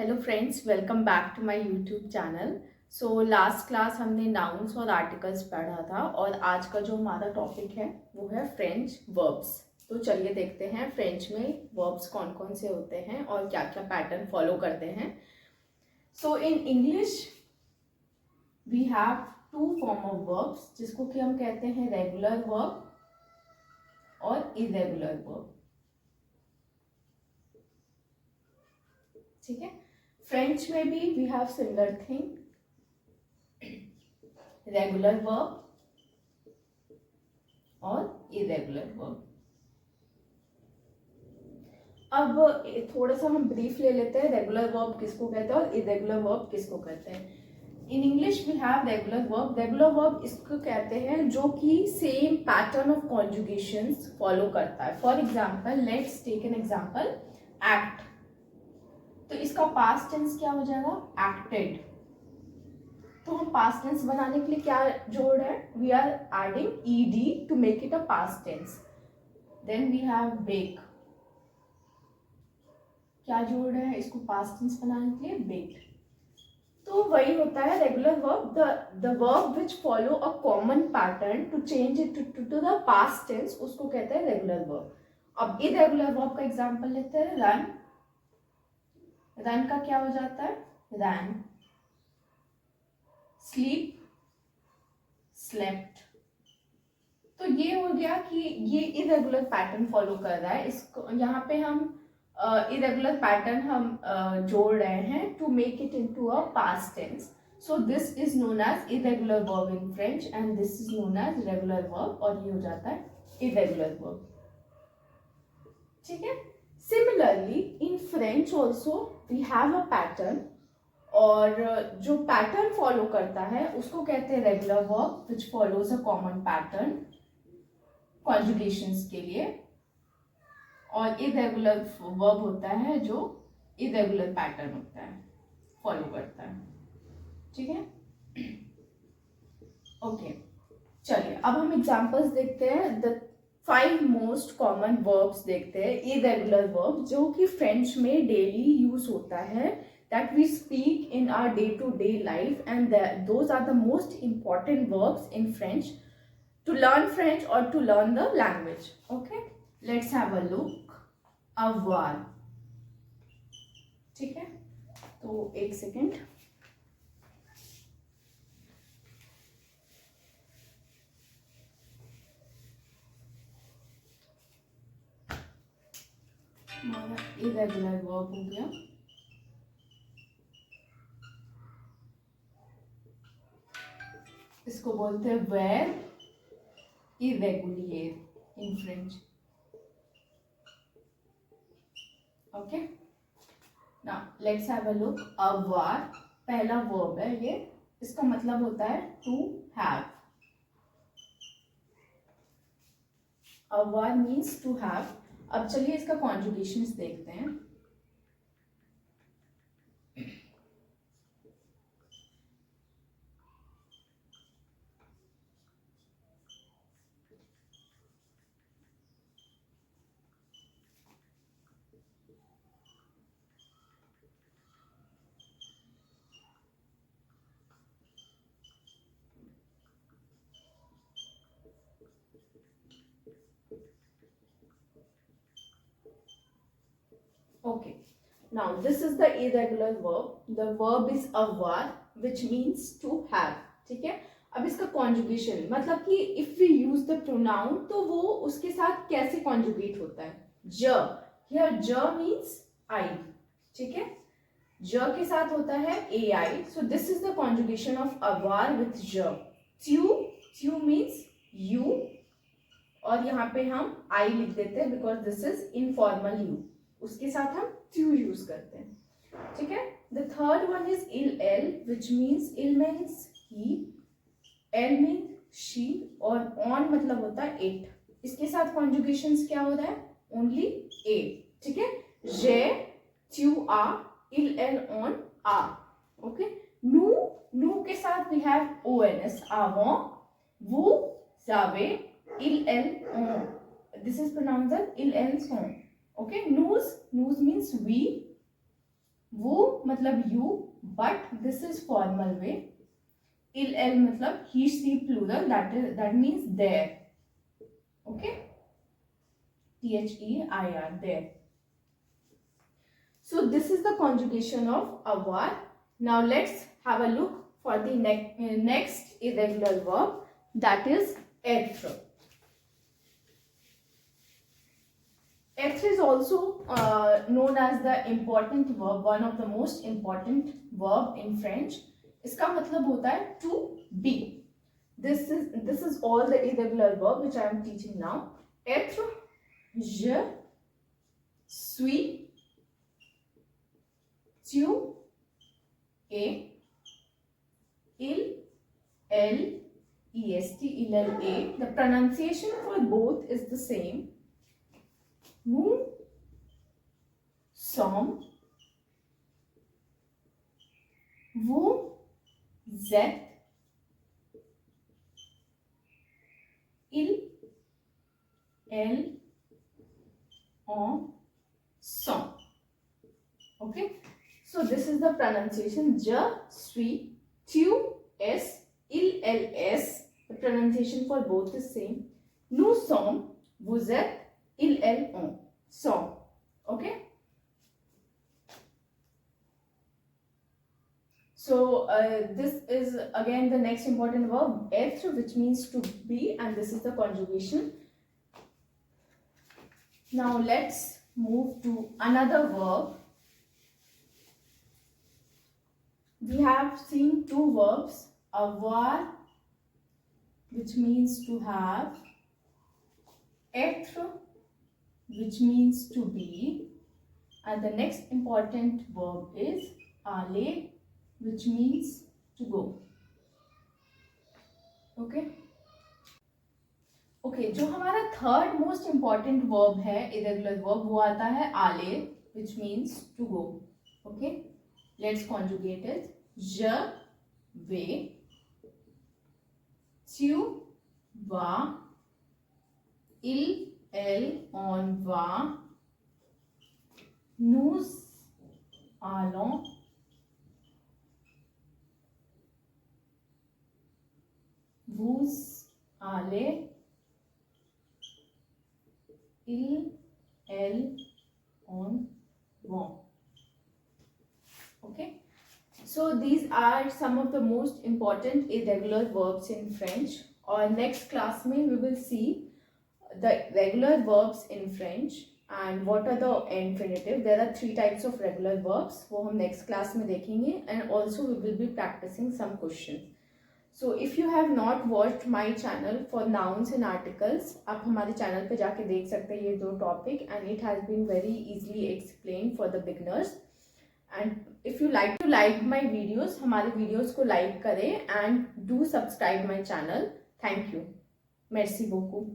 Hello friends, welcome back to my YouTube channel. So last class हमने nouns और articles पढ़ा था और आज का जो हमारा टॉपिक है वो है फ्रेंच वर्ब्स। तो चलिए देखते हैं फ्रेंच में वर्ब्स कौन कौन से होते हैं और क्या क्या पैटर्न फॉलो करते हैं। So in English we have two form of verbs जिसको कि हम कहते हैं रेगुलर वर्ब और इरेगुलर वर्ब। ठीक है, फ्रेंच में भी we have similar thing, regular verb और इरेगुलर वर्ब। अब थोड़ा सा हम ब्रीफ ले लेते हैं, रेगुलर वर्ब किसको कहते हैं और इरेगुलर वर्ब किसको कहते हैं। In English we have regular verb. Regular verb इसको कहते हैं जो कि same pattern of conjugations follow करता है। For example, let's take an example, act. तो इसका पास्ट टेंस क्या हो जाएगा? एक्टेड। तो हम पास्ट टेंस बनाने के लिए क्या जोड़ रहे हैं? We are adding ed to make it a past tense. Then we have bake. क्या जोड़ रहे हैं इसको पास्ट टेंस बनाने के लिए? बेक। तो वही होता है regular verb, the verb which follow a common pattern to change it to the past tense, उसको कहते हैं रेगुलर वर्ब। अब इरेगुलर वर्ब का एग्जांपल लेते हैं, रन। रन का क्या हो जाता है? रैन। Sleep, slept. तो ये हो गया कि ये इरेगुलर पैटर्न फॉलो कर रहा है। इसको यहाँ पे हम इरेगुलर पैटर्न हम जोड़ रहे हैं to make it into a past tense. So this is known as irregular verb in French and this is known as regular verb, और ये हो जाता है इरेगुलर वर्ब। ठीक है, similarly in French also we have a pattern, और जो pattern follow करता है उसको कहते हैं regular verb which follows a common pattern conjugations के लिए, और इरेगुलर वर्ब होता है जो इरेगुलर पैटर्न होता है, फॉलो करता है। ठीक है, ओके। चलिए अब हम एग्जांपल्स देखते हैं। द 5 मोस्ट कॉमन वर्ब्स देखते हैं, इरेगुलर वर्ब जो कि फ्रेंच में डेली यूज होता है, that we speak in our day-to-day life, and those are the most important verbs in French to learn French or to learn the language. Okay, let's have a look. avoir, ठीक है, तो एक second. हमारा irregular verb हो गया। इसको बोलते हैं verb irrégulier in French. Okay, now let's have a look. avoir पहला वर्ब है ये, इसका मतलब होता है to have. avoir means to have. अब चलिए इसका कॉन्जुगेशंस देखते हैं। Okay, now this is the irregular verb. The verb is avoir which means to have. ठीक है, अब इसका कॉन्जुगेशन मतलब कि if we use the pronoun तो वो उसके साथ कैसे कॉन्जुगेट होता है? ज, हियर ज मीन्स आई। ठीक है, ज के साथ होता है A I, so this is the conjugation of avoir with ज। त्यू, त्यू मीन्स यू, और यहाँ पे हम आई लिख देते हैं because this is informal you, उसके साथ हम त्यू यूज करते हैं। ठीक है, द थर्ड वन इज इल एल विच मीन्स, इल मीन्स ही, एल मीन्स शी, और ऑन मतलब होता है इट। इसके साथ कॉन्जुगेशंस क्या हो रहा है? Only A. ठीक है, जे, त्यू आ, इल एल ऑन आ। ओके, नू, नू के साथ we have O N S, आवो, वो, जावे, इल एल ऑन, दिस इज प्रोनाउंस्ड इल एल सॉन्ग। Okay, nose, nose means we, वो मतलब you, but this is formal way. Il el मतलब he she plural, that means there. Okay, their, there. So this is the conjugation of avoir. Now let's have a look for the next irregular verb, that is être. Être is also known as the important verb, one of the most important verb in French. इसका मतलब होता है to be. This is all the irregular verb which I am teaching now. Être, je suis, tu es, il, elle, est, il, elle, est. The pronunciation for both is the same. Nous sommes, vous êtes, il, elle, on sont. Okay, so this is the pronunciation. Je suis, tu es, il, elle, est. The pronunciation for both is same. Nous sommes, vous êtes, il, elle, on sont. Okay, so this is again the next important verb, être, which means to be, and this is the conjugation. Now let's move to another verb. We have seen two verbs, avoir, which means to have, être, which means to be, and the next important verb is aller, which means to go. Okay. Okay, जो हमारा third most important verb है, irregular verb, वो आता है aller, which means to go. Okay, let's conjugate it. Je vais, tu vas, il, elle, on va, nous allons, vous allez, il, elle, on vont. Okay, so these are some of the most important irregular verbs in French. और next class में we will see the regular verbs in French and what are the infinitive. There are 3 types of regular verbs, वो हम next class में देखेंगे, and also we will be practicing some questions. So if you have not watched my channel for nouns and articles, आप हमारे channel पे जाके देख सकते हैं ये 2 topic, and it has been very easily explained for the beginners. And if you like to like my videos, हमारे videos को like करें and do subscribe my channel. Thank you. Merci beaucoup.